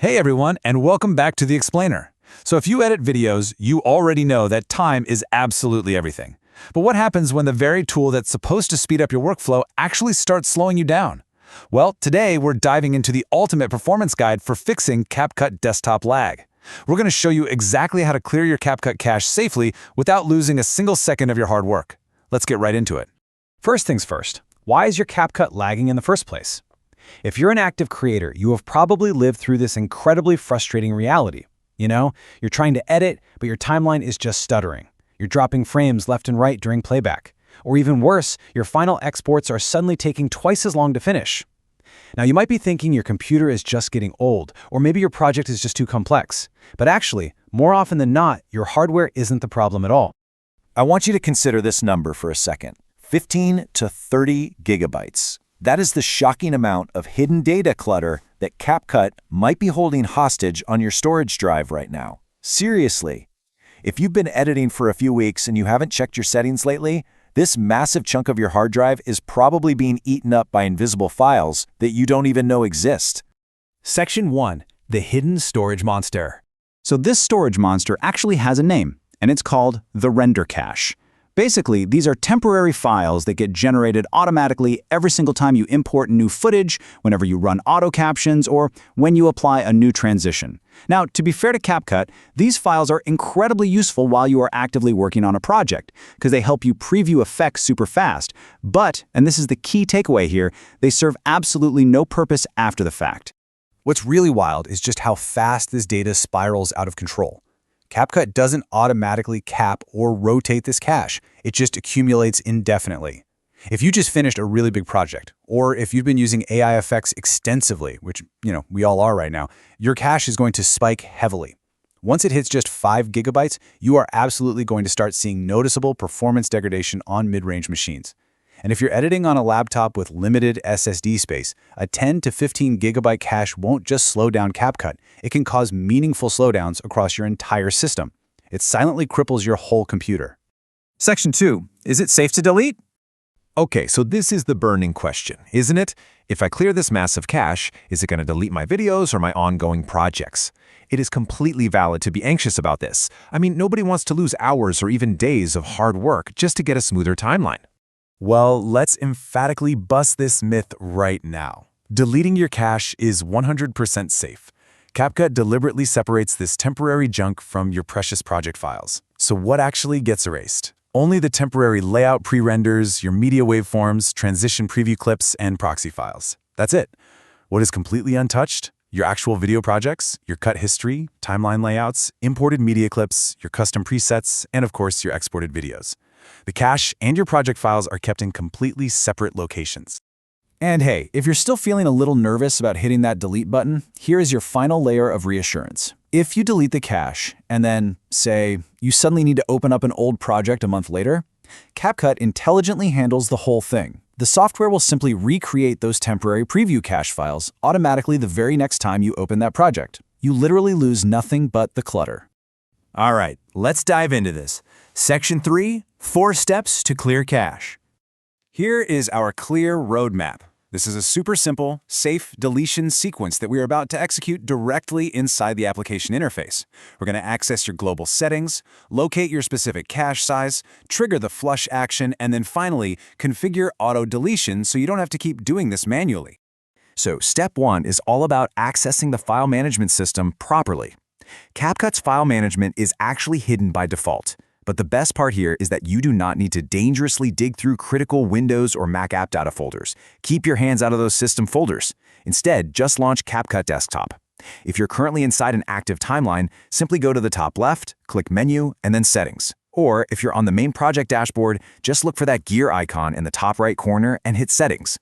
Hey everyone, and welcome back to The Explainer. So if you edit videos, you already know that time is absolutely everything. But what happens when the very tool that's supposed to speed up your workflow actually starts slowing you down? Well, today we're diving into the ultimate performance guide for fixing CapCut Desktop lag. We're going to show you exactly how to clear your CapCut cache safely without losing a single second of your hard work. Let's get right into it. First things first, why is your CapCut lagging in the first place? If you're an active creator, you have probably lived through this incredibly frustrating reality. You're trying to edit, but your timeline is just stuttering. You're dropping frames left and right during playback. Or even worse, your final exports are suddenly taking twice as long to finish. Now, you might be thinking your computer is just getting old, or maybe your project is just too complex. But actually, more often than not, your hardware isn't the problem at all. I want you to consider this number for a second. 15 to 30 gigabytes. That is the shocking amount of hidden data clutter that CapCut might be holding hostage on your storage drive right now. Seriously, if you've been editing for a few weeks and you haven't checked your settings lately, this massive chunk of your hard drive is probably being eaten up by invisible files that you don't even know exist. Section 1. The Hidden Storage Monster. So this storage monster actually has a name, and it's called the render cache. Basically, these are temporary files that get generated automatically every single time you import new footage, whenever you run auto captions, or when you apply a new transition. Now, to be fair to CapCut, these files are incredibly useful while you are actively working on a project, because they help you preview effects super fast. But, and this is the key takeaway here, they serve absolutely no purpose after the fact. What's really wild is just how fast this data spirals out of control. CapCut doesn't automatically cap or rotate this cache. It just accumulates indefinitely. If you just finished a really big project, or if you've been using AI effects extensively, which, we all are right now, your cache is going to spike heavily. Once it hits just 5 gigabytes, you are absolutely going to start seeing noticeable performance degradation on mid-range machines. And if you're editing on a laptop with limited SSD space, a 10 to 15 gigabyte cache won't just slow down CapCut. It can cause meaningful slowdowns across your entire system. It silently cripples your whole computer. Section 2. Is it safe to delete? Okay, so this is the burning question, isn't it? If I clear this massive cache, is it going to delete my videos or my ongoing projects? It is completely valid to be anxious about this. I mean, nobody wants to lose hours or even days of hard work just to get a smoother timeline. Well, let's emphatically bust this myth right now. Deleting your cache is 100% safe. CapCut deliberately separates this temporary junk from your precious project files. So what actually gets erased? Only the temporary layout pre-renders, your media waveforms, transition preview clips, and proxy files. That's it. What is completely untouched? Your actual video projects, your cut history, timeline layouts, imported media clips, your custom presets, and of course your exported videos. The cache and your project files are kept in completely separate locations. And hey, if you're still feeling a little nervous about hitting that delete button, here is your final layer of reassurance. If you delete the cache, and then, say, you suddenly need to open up an old project a month later, CapCut intelligently handles the whole thing. The software will simply recreate those temporary preview cache files automatically the very next time you open that project. You literally lose nothing but the clutter. All right, let's dive into this. Section 3, 4 steps to clear cache. Here is our clear roadmap. This is a super simple, safe deletion sequence that we are about to execute directly inside the application interface. We're going to access your global settings, locate your specific cache size, trigger the flush action, and then finally configure auto deletion so you don't have to keep doing this manually. So step 1 is all about accessing the file management system properly. CapCut's file management is actually hidden by default. But the best part here is that you do not need to dangerously dig through critical Windows or Mac app data folders. Keep your hands out of those system folders. Instead, just launch CapCut Desktop. If you're currently inside an active timeline, simply go to the top left, click Menu, and then Settings. Or if you're on the main project dashboard, just look for that gear icon in the top right corner and hit Settings.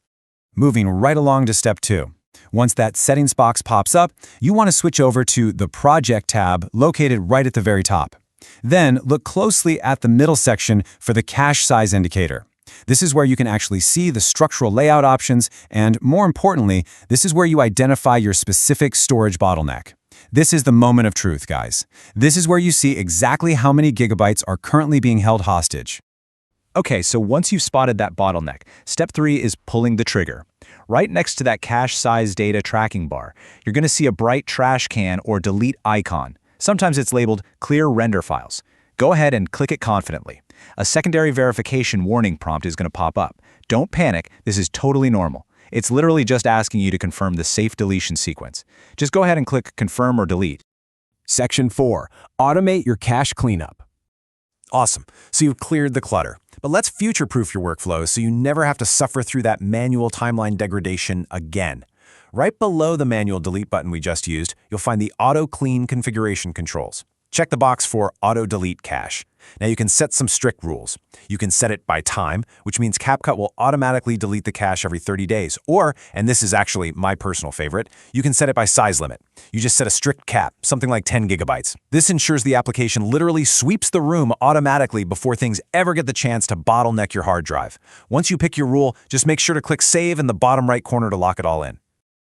Moving right along to step 2. Once that Settings box pops up, you want to switch over to the Project tab located right at the very top. Then look closely at the middle section for the cache size indicator. This is where you can actually see the structural layout options, and more importantly, this is where you identify your specific storage bottleneck. This is the moment of truth, guys. This is where you see exactly how many gigabytes are currently being held hostage. Okay, so once you've spotted that bottleneck, step 3 is pulling the trigger. Right next to that cache size data tracking bar, you're going to see a bright trash can or delete icon. Sometimes it's labeled Clear Render Files. Go ahead and click it confidently. A secondary verification warning prompt is going to pop up. Don't panic, this is totally normal. It's literally just asking you to confirm the safe deletion sequence. Just go ahead and click Confirm or Delete. Section 4. Automate your cache cleanup. Awesome. So you've cleared the clutter. But let's future-proof your workflow so you never have to suffer through that manual timeline degradation again. Right below the manual delete button we just used, you'll find the Auto Clean configuration controls. Check the box for Auto Delete Cache. Now you can set some strict rules. You can set it by time, which means CapCut will automatically delete the cache every 30 days. Or, and this is actually my personal favorite, you can set it by size limit. You just set a strict cap, something like 10 gigabytes. This ensures the application literally sweeps the room automatically before things ever get the chance to bottleneck your hard drive. Once you pick your rule, just make sure to click Save in the bottom right corner to lock it all in.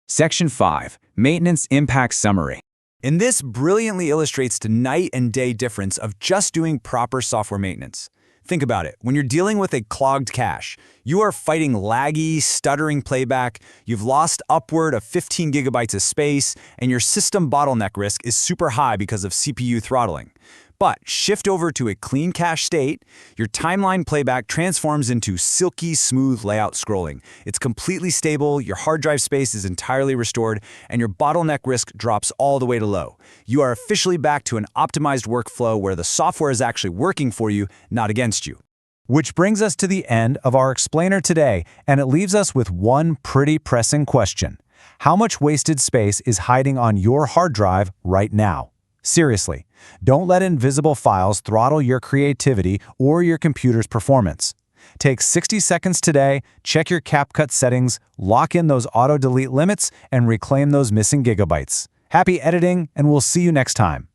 Section 5. Maintenance Impact Summary. And this brilliantly illustrates the night and day difference of just doing proper software maintenance. Think about it. When you're dealing with a clogged cache, you are fighting laggy, stuttering playback, you've lost upward of 15 gigabytes of space, and your system bottleneck risk is super high because of CPU throttling. But shift over to a clean cache state, your timeline playback transforms into silky smooth layout scrolling. It's completely stable, your hard drive space is entirely restored, and your bottleneck risk drops all the way to low. You are officially back to an optimized workflow where the software is actually working for you, not against you. Which brings us to the end of our explainer today, and it leaves us with one pretty pressing question. How much wasted space is hiding on your hard drive right now? Seriously, don't let invisible files throttle your creativity or your computer's performance. Take 60 seconds today, check your CapCut settings, lock in those auto-delete limits, and reclaim those missing gigabytes. Happy editing, and we'll see you next time.